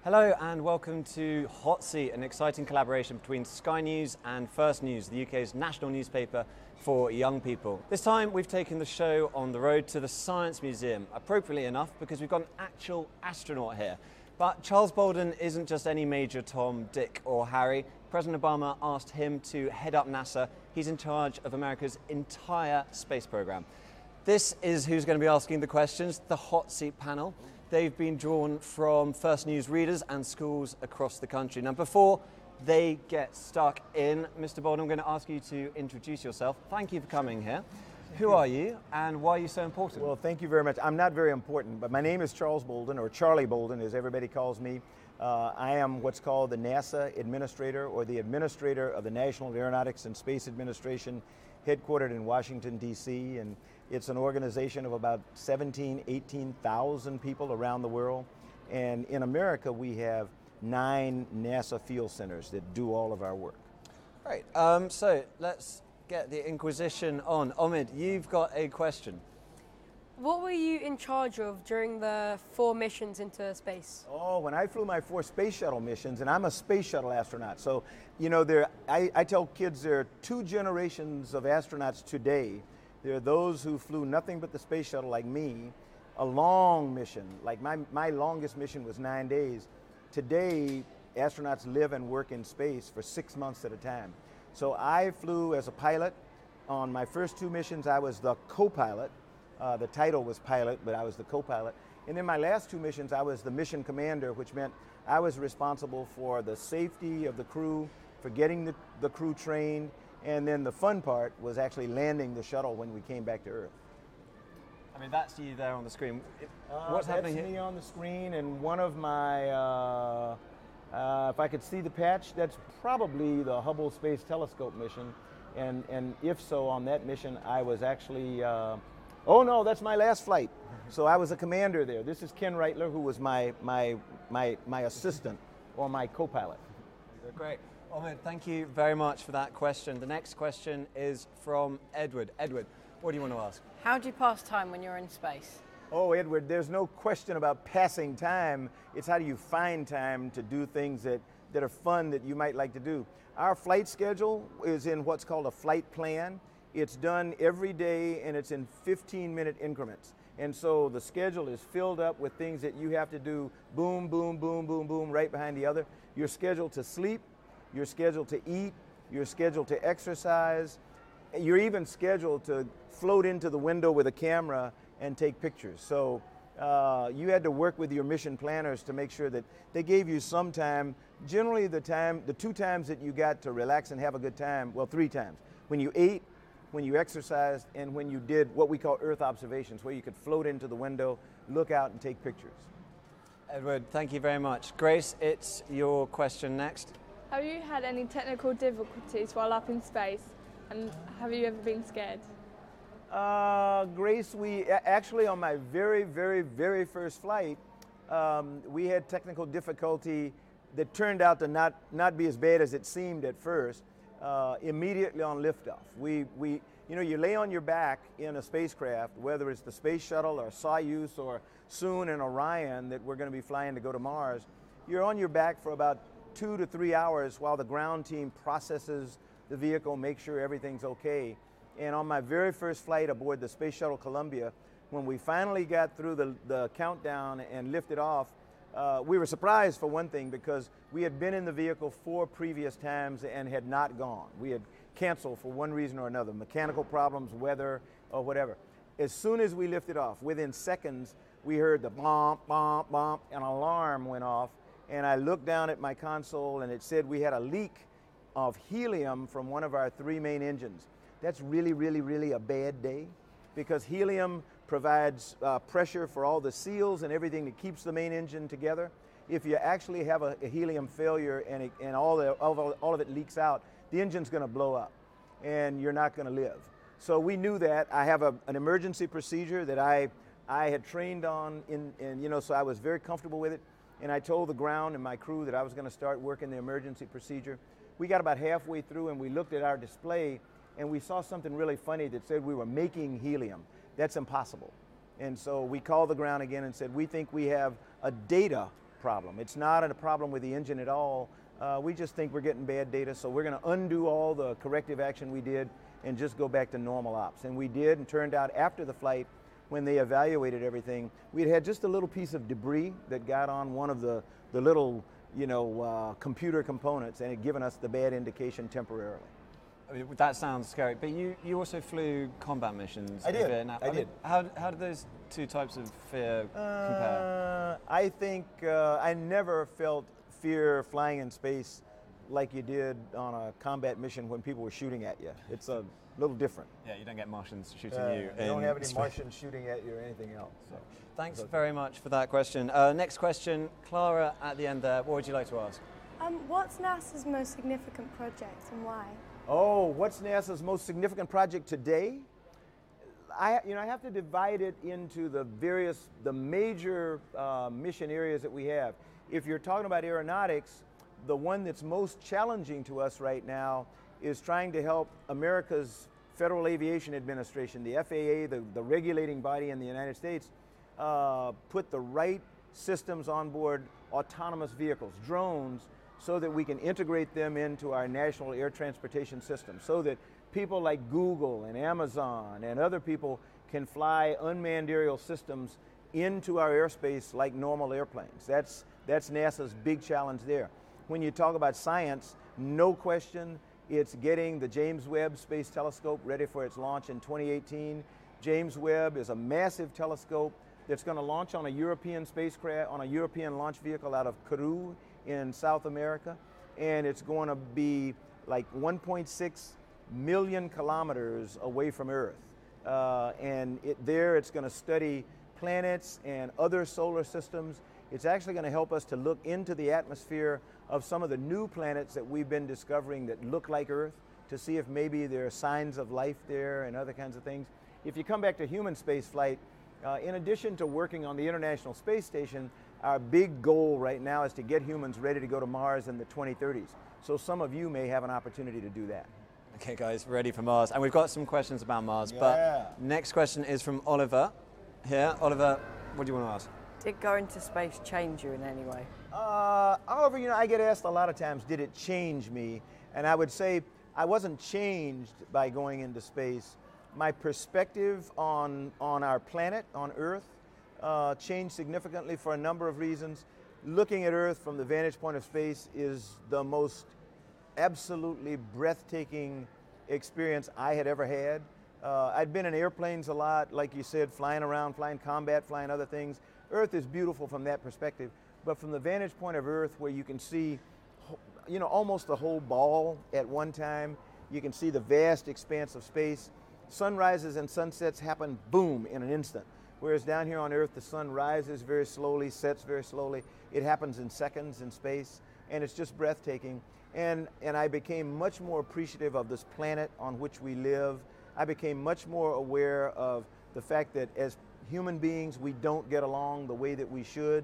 Hello and welcome to Hot Seat, an exciting collaboration between Sky News and First News, the UK's national newspaper for young people. This time we've taken the show on the road to the Science Museum, appropriately enough because we've got an actual astronaut here. But Charles Bolden isn't just any Major Tom, Dick or Harry. President Obama asked him to head up NASA. He's in charge of America's entire space program. This is who's going to be asking the questions, the Hot Seat panel. They've been drawn from First News readers and schools across the country. Now, before they get stuck in, Mr. Bolden, I'm going to ask you to introduce yourself. Thank you for coming here. Who are you and why are you so important? Well, thank you very much. I'm not very important, but my name is Charles Bolden, or Charlie Bolden, as everybody calls me. I am what's called the NASA Administrator, or the Administrator of the National Aeronautics and Space Administration, headquartered in Washington, D.C., and it's an organization of about 18,000 people around the world. And in America, we have 9 NASA field centers that do all of our work. Right, so let's get the Inquisition on. Omid, you've got a question. What were you in charge of during the 4 missions into space? Oh, when I flew my 4 space shuttle missions, and I'm a space shuttle astronaut. So, you know, I tell kids there are 2 generations of astronauts today. There are those who flew nothing but the space shuttle like me, a long mission, like my longest mission was 9 days. Today, astronauts live and work in space for 6 months at a time. So I flew as a pilot. On my first 2 missions, I was the co-pilot. The title was pilot, but I was the co-pilot. And then my last 2 missions, I was the mission commander, which meant I was responsible for the safety of the crew, for getting the crew trained, and then the fun part was actually landing the shuttle when we came back to Earth. I mean, that's you there on the screen. What's happening here? That's me on the screen, and one of my, if I could see the patch, that's probably the Hubble Space Telescope mission. And if so, on that mission, I was actually, oh no, that's my last flight. So I was a commander there. This is Ken Reitler, who was my assistant, or my co-pilot. Great. Omid, thank you very much for that question. The next question is from Edward. Edward, what do you want to ask? How do you pass time when you're in space? Oh, Edward, there's no question about passing time. It's how do you find time to do things that are fun that you might like to do. Our flight schedule is in what's called a flight plan. It's done every day and it's in 15-minute increments. And so the schedule is filled up with things that you have to do boom, boom, boom, boom, boom, right behind the other. You're scheduled to sleep, you're scheduled to eat, you're scheduled to exercise, you're even scheduled to float into the window with a camera and take pictures. So you had to work with your mission planners to make sure that they gave you some time, generally the 2 times that you got to relax and have a good time, well, 3 times. When you ate, when you exercised, and when you did what we call Earth observations, where you could float into the window, look out and take pictures. Edward, thank you very much. Grace, it's your question next. Have you had any technical difficulties while up in space, and have you ever been scared? Grace, we actually on my very, very, very first flight, we had technical difficulty that turned out to not be as bad as it seemed at first. Immediately on liftoff, you know, you lay on your back in a spacecraft, whether it's the space shuttle or Soyuz or soon an Orion that we're going to be flying to go to Mars. You're on your back for about 2 to 3 hours while the ground team processes the vehicle, make sure everything's okay. And on my very first flight aboard the Space Shuttle Columbia, when we finally got through the countdown and lifted off, we were surprised for one thing because we had been in the vehicle 4 previous times and had not gone. We had canceled for one reason or another, mechanical problems, weather, or whatever. As soon as we lifted off, within seconds, we heard the bump, bump, bump, an alarm went off. And I looked down at my console and it said we had a leak of helium from one of our 3 main engines. That's really, really, really a bad day because helium provides pressure for all the seals and everything that keeps the main engine together. If you actually have a helium failure and all of it leaks out, the engine's going to blow up and you're not going to live. So we knew that. I have an emergency procedure that I had trained on, you know, so I was very comfortable with it. And I told the ground and my crew that I was going to start working the emergency procedure. We got about halfway through and we looked at our display and we saw something really funny that said we were making helium. That's impossible. And so we called the ground again and said, we think we have a data problem. It's not a problem with the engine at all. We just think we're getting bad data, so we're going to undo all the corrective action we did and just go back to normal ops. And we did, and turned out after the flight, when they evaluated everything, we'd had just a little piece of debris that got on one of the little, computer components, and it had given us the bad indication temporarily. I mean, that sounds scary, but you also flew combat missions I did. in Vietnam. I did. How did those two types of fear compare? I think I never felt fear flying in space like you did on a combat mission when people were shooting at you. It's a little different. Yeah, you don't get Martians shooting you. You don't have any space. Martians shooting at you or anything else. So. Thanks very much for that question. Next question, Clara at the end there. What would you like to ask? What's NASA's most significant project and why? Oh, what's NASA's most significant project today? I have to divide it into the major mission areas that we have. If you're talking about aeronautics, the one that's most challenging to us right now is trying to help America's Federal Aviation Administration, the FAA, the regulating body in the United States, put the right systems on board autonomous vehicles, drones, so that we can integrate them into our national air transportation system, so that people like Google and Amazon and other people can fly unmanned aerial systems into our airspace like normal airplanes. That's NASA's big challenge there. When you talk about science, no question, it's getting the James Webb Space Telescope ready for its launch in 2018. James Webb is a massive telescope that's going to launch on a European spacecraft, on a European launch vehicle out of Kourou in South America, and it's going to be like 1.6 million kilometers away from Earth. And it's going to study planets and other solar systems. It's actually going to help us to look into the atmosphere of some of the new planets that we've been discovering that look like Earth, to see if maybe there are signs of life there and other kinds of things. If you come back to human space flight, in addition to working on the International Space Station, our big goal right now is to get humans ready to go to Mars in the 2030s. So some of you may have an opportunity to do that. Okay, guys, ready for Mars. And we've got some questions about Mars, Yeah. but next question is from Oliver here. Oliver, what do you want to ask? Did going to space change you in any way? Oliver, I get asked a lot of times, did it change me? And I would say I wasn't changed by going into space. My perspective on our planet, on Earth, changed significantly for a number of reasons. Looking at Earth from the vantage point of space is the most absolutely breathtaking experience I had ever had. I'd been in airplanes a lot, like you said, flying around, flying combat, flying other things. Earth is beautiful from that perspective, but from the vantage point of Earth, where you can see, almost the whole ball at one time, you can see the vast expanse of space. Sunrises and sunsets happen, boom, in an instant. Whereas down here on Earth, the sun rises very slowly, sets very slowly. It happens in seconds in space, and it's just breathtaking. And I became much more appreciative of this planet on which we live. I became much more aware of the fact that as human beings, we don't get along the way that we should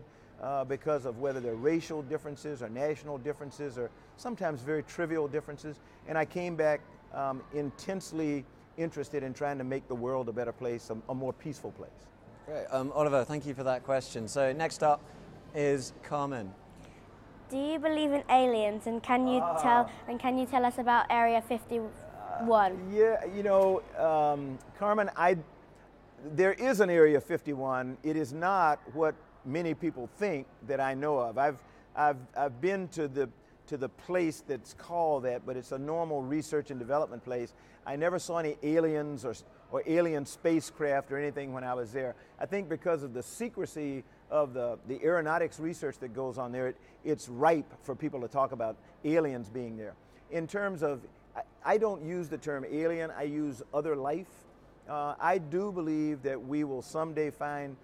because of whether they're racial differences or national differences or sometimes very trivial differences. And I came back intensely interested in trying to make the world a better place, a more peaceful place. Great. Oliver, thank you for that question. So next up is Carmen. Do you believe in aliens, and can you tell us about Area 51? Yeah, Carmen, there is an Area 51. It is not what many people think that I know of. I've been to the place that's called that, but it's a normal research and development place. I never saw any aliens or alien spacecraft or anything when I was there. I think because of the secrecy of the aeronautics research that goes on there, it's ripe for people to talk about aliens being there. In terms of, I don't use the term alien, I use other life. I do believe that we will someday find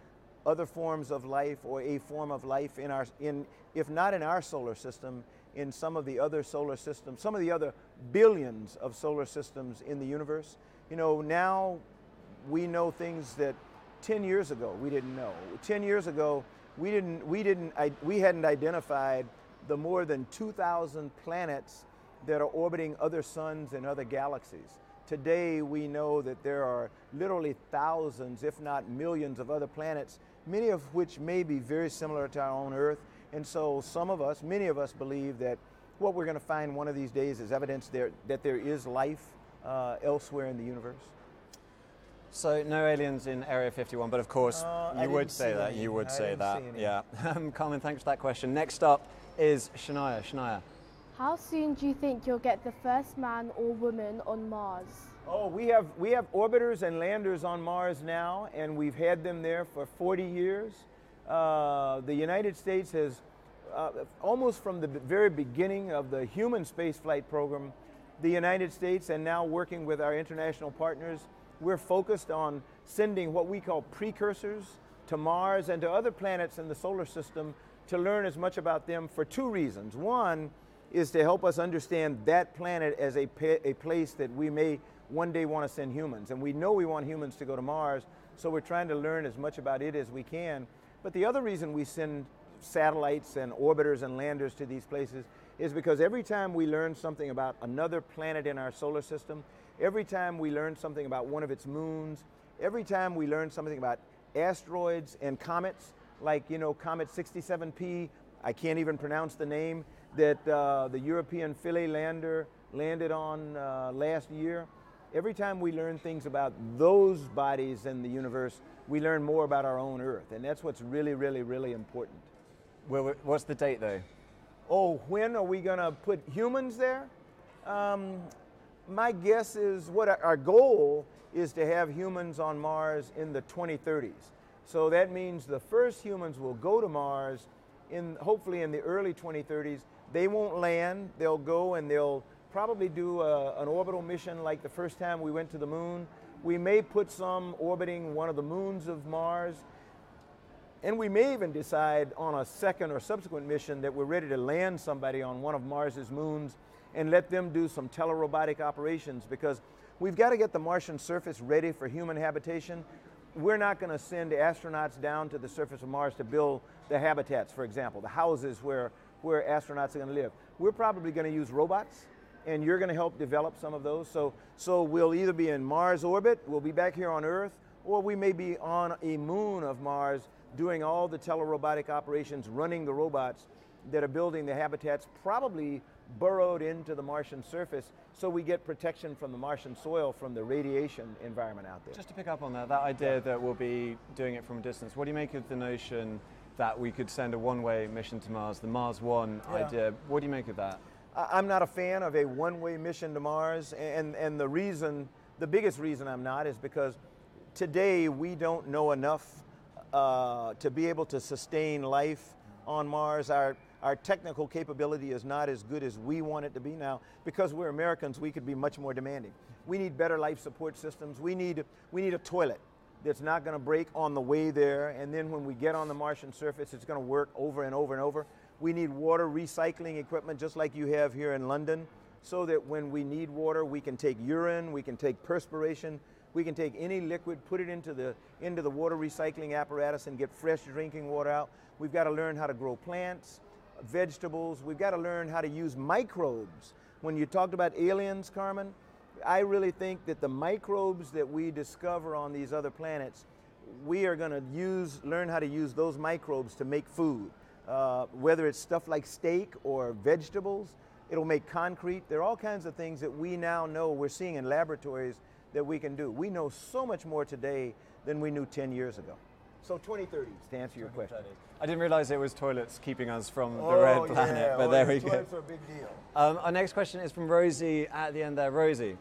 other forms of life or a form of life if not in our solar system, in some of the other solar systems, some of the other billions of solar systems in the universe. Now we know things that 10 years ago we didn't know. 10 years ago we hadn't identified the more than 2,000 planets that are orbiting other suns and other galaxies. Today we know that there are literally thousands, if not millions, of other planets, many of which may be very similar to our own Earth, And so some of us, many of us believe that what we're going to find one of these days is evidence that there is life elsewhere in the universe. So no aliens in Area 51, but of course you would say that. You would say that. Yeah. Carmen, thanks for that question. Next up is Shania. Shania. How soon do you think you'll get the first man or woman on Mars? Oh, we have orbiters and landers on Mars now, and we've had them there for 40 years. The United States has, almost from the very beginning of the human spaceflight program, the United States, and now working with our international partners, we're focused on sending what we call precursors to Mars and to other planets in the solar system to learn as much about them for two reasons. One is to help us understand that planet as a place that we may one day want to send humans. And we know we want humans to go to Mars, so we're trying to learn as much about it as we can. But the other reason we send satellites and orbiters and landers to these places is because every time we learn something about another planet in our solar system, every time we learn something about one of its moons, every time we learn something about asteroids and comets, like, you know, Comet 67P, I can't even pronounce the name, that the European Philae lander landed on last year. Every time we learn things about those bodies in the universe, we learn more about our own Earth, and that's what's really, really, really important. Well, what's the date, though? Oh, when are we going to put humans there? My guess is what our goal is to have humans on Mars in the 2030s. So that means the first humans will go to Mars hopefully in the early 2030s. They won't land. They'll go and they'll probably do an orbital mission like the first time we went to the moon. We may put some orbiting one of the moons of Mars. And we may even decide on a second or subsequent mission that we're ready to land somebody on one of Mars's moons and let them do some telerobotic operations, because we've got to get the Martian surface ready for human habitation. We're not going to send astronauts down to the surface of Mars to build the habitats, for example, the houses where astronauts are going to live. We're probably going to use robots, and you're going to help develop some of those. So we'll either be in Mars orbit, we'll be back here on Earth, or we may be on a moon of Mars doing all the telerobotic operations, running the robots that are building the habitats, probably burrowed into the Martian surface, so we get protection from the Martian soil from the radiation environment out there. Just to pick up on that idea that we'll be doing it from a distance, what do you make of the notion that we could send a one-way mission to Mars, the Mars One idea? What do you make of that? I'm not a fan of a one-way mission to Mars, and the biggest reason I'm not is because today we don't know enough to be able to sustain life on Mars. Our technical capability is not as good as we want it to be now. Because we're Americans, we could be much more demanding. We need better life support systems. We need a toilet that's not going to break on the way there, and then when we get on the Martian surface, it's going to work over and over and over. We need water recycling equipment just like you have here in London, so that when we need water, we can take urine, we can take perspiration, we can take any liquid, put it into the water recycling apparatus and get fresh drinking water out. We've got to learn how to grow plants, vegetables. We've got to learn how to use microbes. When you talked about aliens, Carmen, I really think that the microbes that we discover on these other planets, we are going to learn how to use those microbes to make food. Whether it's stuff like steak or vegetables, it'll make concrete. There are all kinds of things that we now know we're seeing in laboratories that we can do. We know so much more today than we knew 10 years ago. So 2030s, to answer your question. I didn't realize it was toilets keeping us from the red planet, but there we go. Toilets are a big deal. Our next question is from Rosie at the end there. Rosie.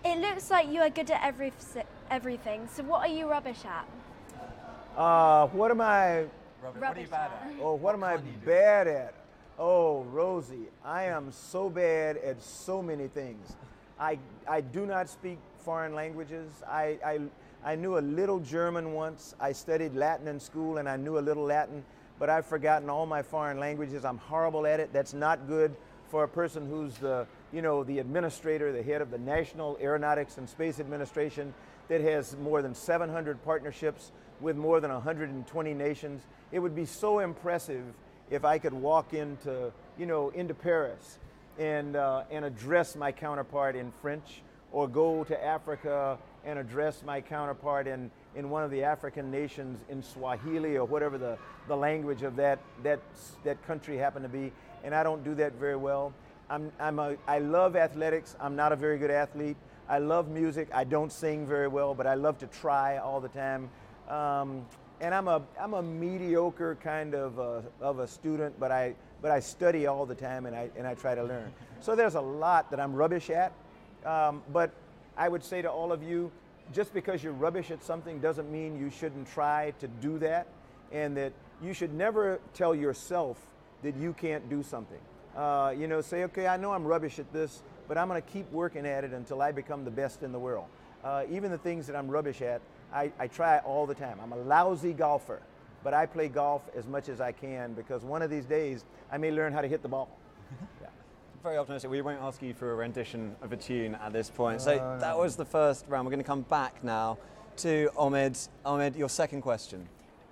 It looks like you are good at everything, so what are you rubbish at? What am I... What are you bad at? Oh, what am I bad at? Oh, Rosie, I am so bad at so many things. I do not speak foreign languages. I knew a little German once. I studied Latin in school and I knew a little Latin, but I've forgotten all my foreign languages. I'm horrible at it. That's not good for a person who's the administrator, the head of the National Aeronautics and Space Administration that has more than 700 partnerships with more than 120 nations. It would be so impressive if I could walk into Paris and address my counterpart in French, or go to Africa and address my counterpart in in one of the African nations in Swahili or whatever the language of that country happened to be, and I don't do that very well. I love athletics. I'm not a very good athlete. I love music. I don't sing very well, but I love to try all the time. And I'm a mediocre kind of a student, but I study all the time and I try to learn. So there's a lot that I'm rubbish at, but I would say to all of you, just because you're rubbish at something doesn't mean you shouldn't try to do that, and that you should never tell yourself that you can't do something. Say, okay, I know I'm rubbish at this, but I'm going to keep working at it until I become the best in the world. Even the things that I'm rubbish at, I try all the time. I'm a lousy golfer, but I play golf as much as I can because one of these days I may learn how to hit the ball. Yeah. Very optimistic. We won't ask you for a rendition of a tune at this point. So that was the first round. We're going to come back now to Omid. Omid, your second question.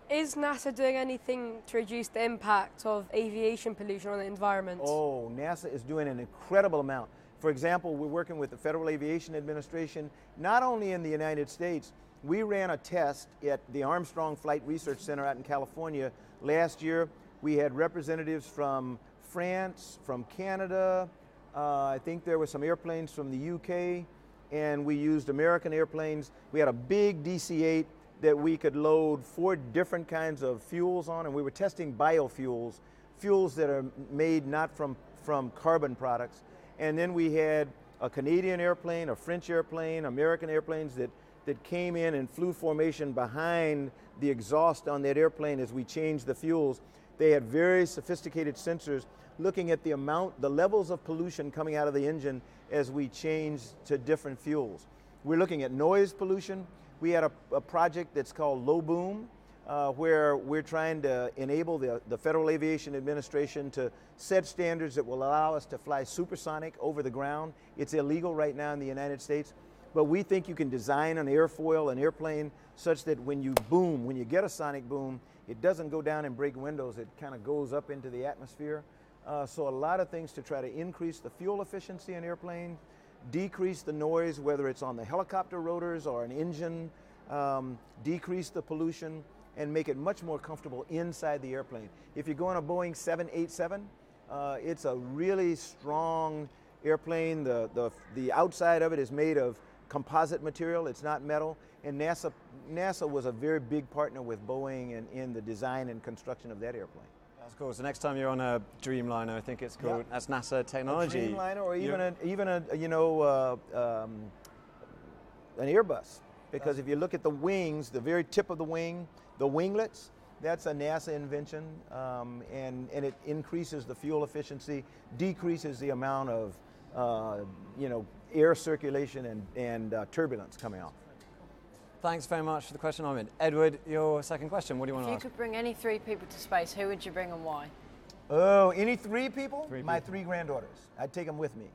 Is NASA doing anything to reduce the impact of aviation pollution on the environment? Oh, NASA is doing an incredible amount. For example, we're working with the Federal Aviation Administration, not only in the United States. We ran a test at the Armstrong Flight Research Center out in California last year. We had representatives from France, from Canada. I think there were some airplanes from the UK, and we used American airplanes. We had a big DC-8 that we could load 4 different kinds of fuels on, and we were testing biofuels, fuels that are made not from carbon products. And then we had a Canadian airplane, a French airplane, American airplanes that came in and flew formation behind the exhaust on that airplane as we changed the fuels. They had very sophisticated sensors looking at the levels of pollution coming out of the engine as we changed to different fuels. We're looking at noise pollution. We had a project that's called Low Boom, where we're trying to enable the Federal Aviation Administration to set standards that will allow us to fly supersonic over the ground. It's illegal right now in the United States, but we think you can design an airfoil, an airplane, such that when you boom, when you get a sonic boom, it doesn't go down and break windows, it kind of goes up into the atmosphere. So a lot of things to try to increase the fuel efficiency in airplanes, decrease the noise, whether it's on the helicopter rotors or an engine, decrease the pollution, and make it much more comfortable inside the airplane. If you go on a Boeing 787, it's a really strong airplane. The outside of it is made of composite material, it's not metal, and NASA was a very big partner with Boeing in the design and construction of that airplane. That's cool. So next time you're on a Dreamliner, I think it's called, that's NASA technology. A Dreamliner, or even an Airbus, because if you look at the wings, the very tip of the wing, the winglets, that's a NASA invention, and it increases the fuel efficiency, decreases the amount of air circulation and turbulence coming out. Thanks very much for the question, Omid. Edward, your second question, what do you want to ask? If you could bring any 3 people to space, who would you bring and why? Oh, any 3 people? My 3 granddaughters. I'd take them with me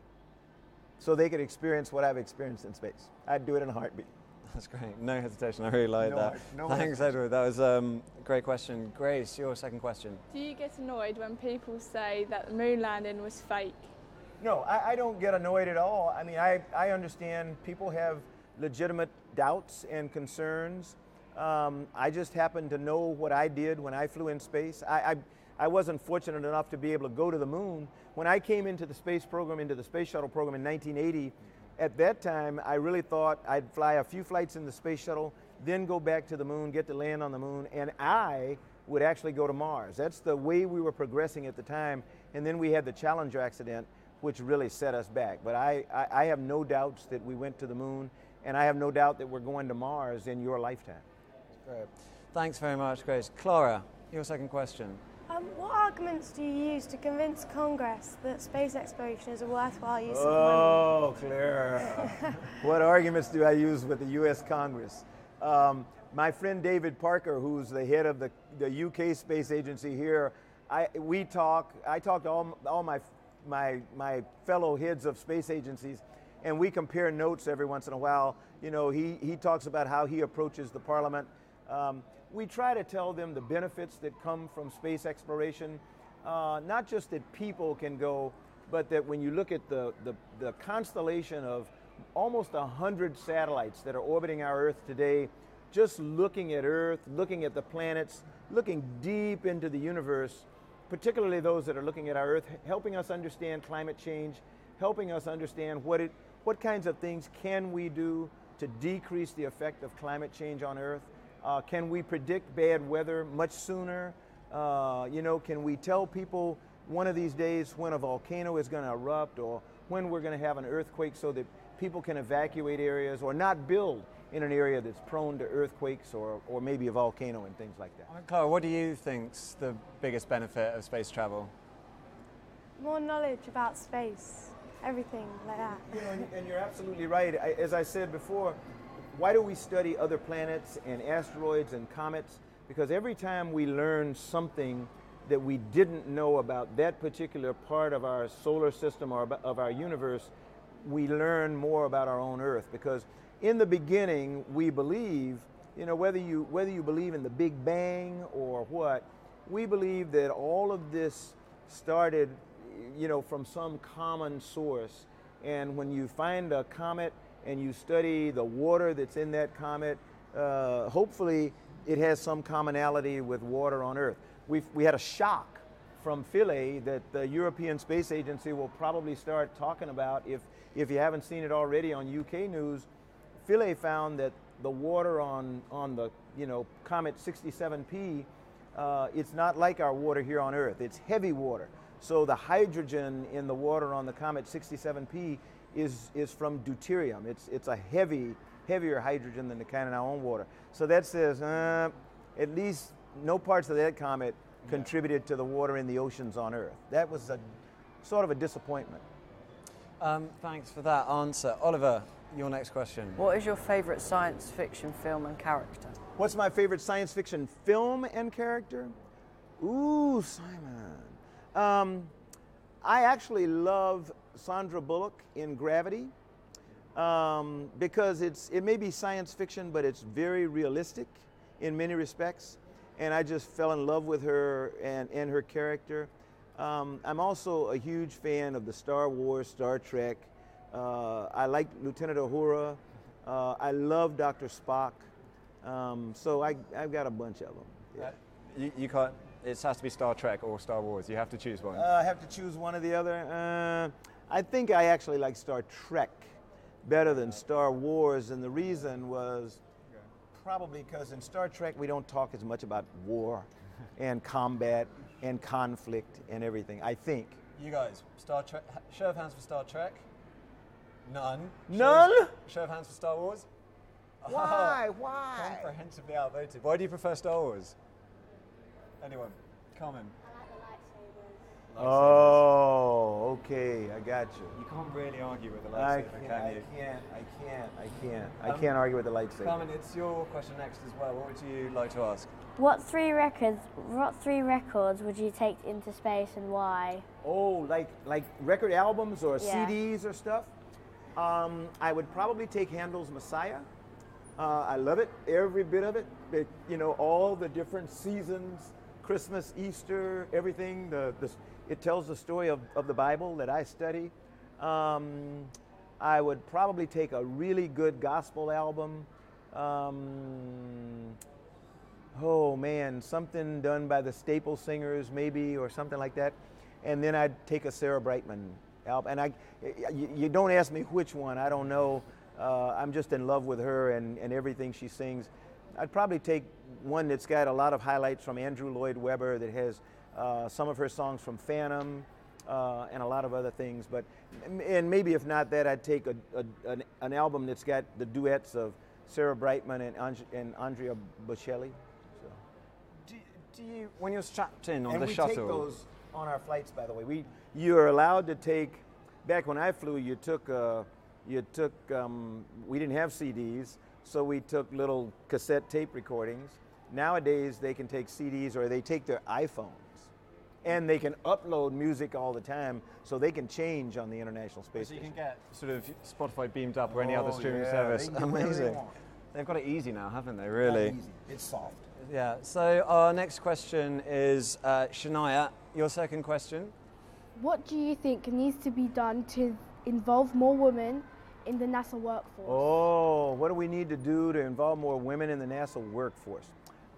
so they could experience what I've experienced in space. I'd do it in a heartbeat. That's great. No hesitation. I really like that. Thanks, Edward. That was a great question. Grace, your second question. Do you get annoyed when people say that the moon landing was fake? No, I don't get annoyed at all. I mean, I understand people have legitimate doubts and concerns. I just happen to know what I did when I flew in space. I wasn't fortunate enough to be able to go to the moon. When I came into the space program, into the space shuttle program in 1980, at that time, I really thought I'd fly a few flights in the space shuttle, then go back to the moon, get to land on the moon, and I would actually go to Mars. That's the way we were progressing at the time. And then we had the Challenger accident, which really set us back. But I have no doubts that we went to the moon, and I have no doubt that we're going to Mars in your lifetime. Great. Thanks very much, Grace. Clara, your second question. What arguments do you use to convince Congress that space exploration is a worthwhile use of money? Oh, Clara. What arguments do I use with the U.S. Congress? My friend David Parker, who's the head of the UK Space Agency here, I talk to all my fellow heads of space agencies, and we compare notes every once in a while. You know, he talks about how he approaches the Parliament. We try to tell them the benefits that come from space exploration, not just that people can go, but that when you look at the constellation of almost 100 satellites that are orbiting our Earth today, just looking at Earth, looking at the planets, looking deep into the universe, particularly those that are looking at our Earth, helping us understand climate change, helping us understand what kinds of things can we do to decrease the effect of climate change on Earth. Can we predict bad weather much sooner? Can we tell people one of these days when a volcano is going to erupt, or when we're going to have an earthquake, so that people can evacuate areas or not build in an area that's prone to earthquakes or maybe a volcano and things like that. Clara, what do you think's the biggest benefit of space travel? More knowledge about space, everything like that. And you're absolutely right. As I said before, why do we study other planets and asteroids and comets? Because every time we learn something that we didn't know about that particular part of our solar system or of our universe, we learn more about our own Earth. Because in the beginning, we believe, whether you believe in the Big Bang or what, we believe that all of this started, from some common source. And when you find a comet and you study the water that's in that comet, hopefully it has some commonality with water on Earth. We had a shock from Philae that the European Space Agency will probably start talking about. If you haven't seen it already on UK news, Philae found that the water on the comet 67P, it's not like our water here on Earth. It's heavy water. So the hydrogen in the water on the comet 67P is from deuterium. It's a heavier hydrogen than the kind in our own water. So that says at least no parts of that comet contributed to the water in the oceans on Earth. That was sort of a disappointment. Thanks for that answer. Oliver, your next question. What is your favourite science fiction film and character? What's my favorite science fiction film and character? Ooh, Simon. I actually love Sandra Bullock in Gravity because it may be science fiction, but it's very realistic in many respects. And I just fell in love with her and her character. I'm also a huge fan of the Star Wars, Star Trek. I like Lieutenant Uhura. I love Dr. Spock. So I've got a bunch of them. Yeah. You can't. It has to be Star Trek or Star Wars. You have to choose one. I have to choose one or the other. I think I actually like Star Trek better than Star Wars, and the reason was probably because in Star Trek we don't talk as much about war and combat and conflict and everything, I think. You guys, Star Trek. Show of hands for Star Trek. None. None? Show of hands for Star Wars. Why? Why? Comprehensively outvoted. Why do you prefer Star Wars? Anyone? Carmen. I like the lightsabers. Oh, okay, I got you. You can't really argue with the lightsaber, can you? I can't argue with the lightsaber. Carmen, it's your question next as well. What would you like to ask? What three records would you take into space and why? Oh, like record albums or Yeah. CDs or stuff? I would probably take Handel's Messiah. I love it, every bit of it. All the different seasons, Christmas, Easter, everything. It tells the story of the Bible that I study. I would probably take a really good gospel album. Oh man, something done by the Staple Singers maybe, or something like that. And then I'd take a Sarah Brightman album. And you don't ask me which one, I don't know. I'm just in love with her and everything she sings. I'd probably take one that's got a lot of highlights from Andrew Lloyd Webber, that has some of her songs from Phantom and a lot of other things. And maybe if not that, I'd take an album that's got the duets of Sarah Brightman and Andrea Bocelli. So. Do you, when you're strapped in on and the we shuttle? take those on our flights, by the way. You're allowed to take. Back when I flew, we didn't have CDs, so we took little cassette tape recordings. Nowadays, they can take CDs or they take their iPhones, and they can upload music all the time, so they can change on the International Space So you Station. can get sort of Spotify beamed up or any other Oh, streaming yeah, service. they can do whatever they Amazing. want. They've got it easy now, haven't they? Really? Not easy. It's soft. Yeah. So our next question is Shania. Your second question. What do you think needs to be done to involve more women in the NASA workforce? Oh, what do we need to do to involve more women in the NASA workforce?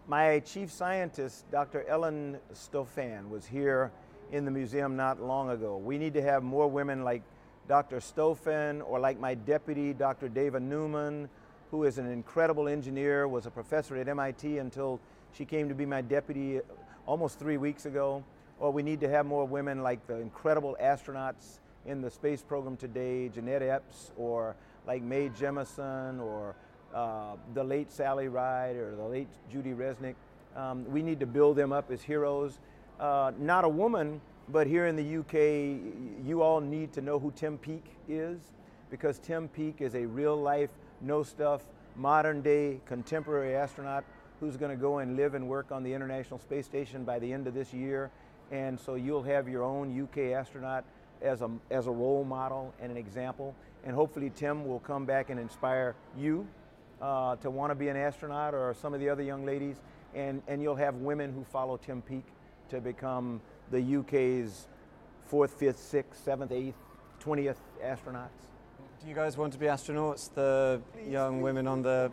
My chief scientist, Dr. Ellen Stofan, was here in the museum not long ago. We need to have more women like Dr. Stofan, or like my deputy, Dr. Dava Newman, who is an incredible engineer, was a professor at MIT until she came to be my deputy almost 3 weeks ago. Or we need to have more women like the incredible astronauts in the space program today, Jeanette Epps, or like Mae Jemison, or the late Sally Ride, or the late Judy Resnick. We need to build them up as heroes. Not a woman, but here in the UK, you all need to know who Tim Peake is, because Tim Peake is a real-life, no-stuff, modern-day, contemporary astronaut who's going to go and live and work on the International Space Station by the end of this year. And so you'll have your own UK astronaut as a role model and an example. And hopefully Tim will come back and inspire you to want to be an astronaut, or some of the other young ladies. And you'll have women who follow Tim Peake to become the UK's 4th, 5th, 6th, 7th, 8th, 20th astronauts. Do you guys want to be astronauts, the young women on the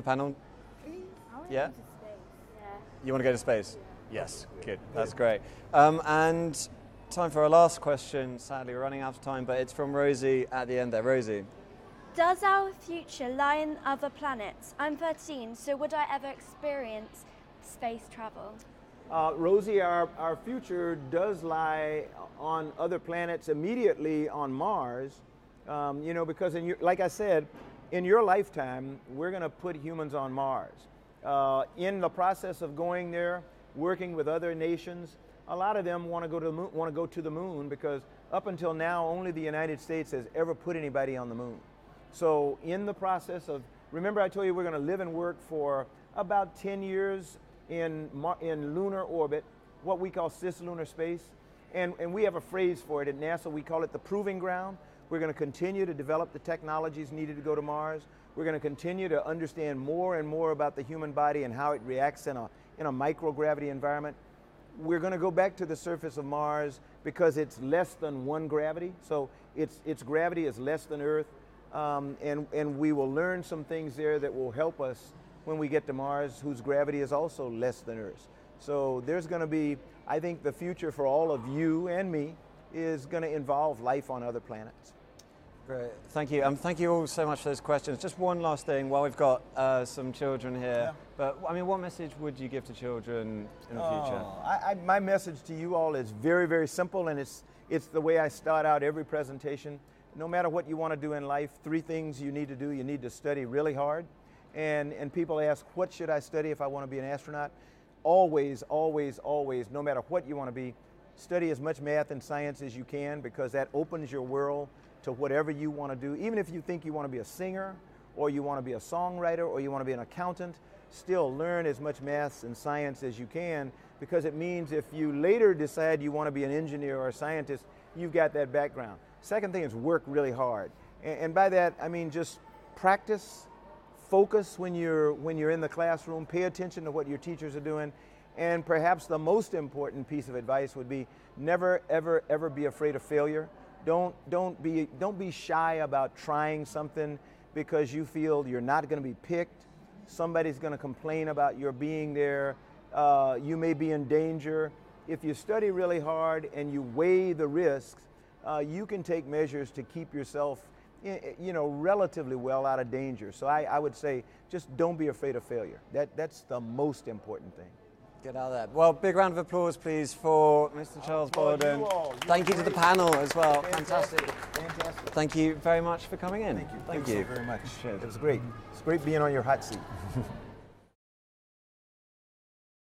panel? Yeah? You want to go to space? Yes, good. That's great. And time for our last question. Sadly, we're running out of time, but it's from Rosie at the end there. Rosie. Does our future lie in other planets? I'm 13, so would I ever experience space travel? Rosie, our future does lie on other planets, immediately on Mars. You know, because like I said, in your lifetime, we're going to put humans on Mars. In the process of going there, working with other nations, a lot of them want to go to the moon, because up until now, only the United States has ever put anybody on the moon. So in the process of, remember I told you we're going to live and work for about 10 years in lunar orbit, what we call cislunar space. And we have a phrase for it at NASA. We call it the proving ground. We're going to continue to develop the technologies needed to go to Mars. We're going to continue to understand more and more about the human body and how it reacts in a microgravity environment. We're going to go back to the surface of Mars because it's less than 1 gravity. So its gravity is less than Earth. And we will learn some things there that will help us when we get to Mars, whose gravity is also less than Earth's. So there's going to be, I think the future for all of you and me is going to involve life on other planets. Great, thank you. Thank you all so much for those questions. Just one last thing while we've got some children here. Yeah. But I mean, what message would you give to children in the future? My message to you all is very, very simple, and it's the way I start out every presentation. No matter what you want to do in life, 3 things you need to do. You need to study really hard. And people ask, what should I study if I want to be an astronaut? Always, always, always, no matter what you want to be, study as much math and science as you can, because that opens your world to whatever you want to do. Even if you think you want to be a singer, or you want to be a songwriter, or you want to be an accountant, still learn as much math and science as you can, because it means if you later decide you want to be an engineer or a scientist, you've got that background. Second thing is work really hard. And by that, I mean just practice, focus when you're in the classroom, pay attention to what your teachers are doing, and perhaps the most important piece of advice would be never, ever, ever be afraid of failure. Don't be shy about trying something because you feel you're not going to be picked. Somebody's going to complain about your being there. You may be in danger. If you study really hard and you weigh the risks, you can take measures to keep yourself, relatively well out of danger. So I would say just don't be afraid of failure. That's the most important thing. Get out of there. Well, big round of applause, please, for Mr. Charles Bolden. Thank you to the panel as well. Fantastic. Fantastic. Thank you very much for coming in. Thank you. Thank you so very much. It was great. It's great being on your hot seat.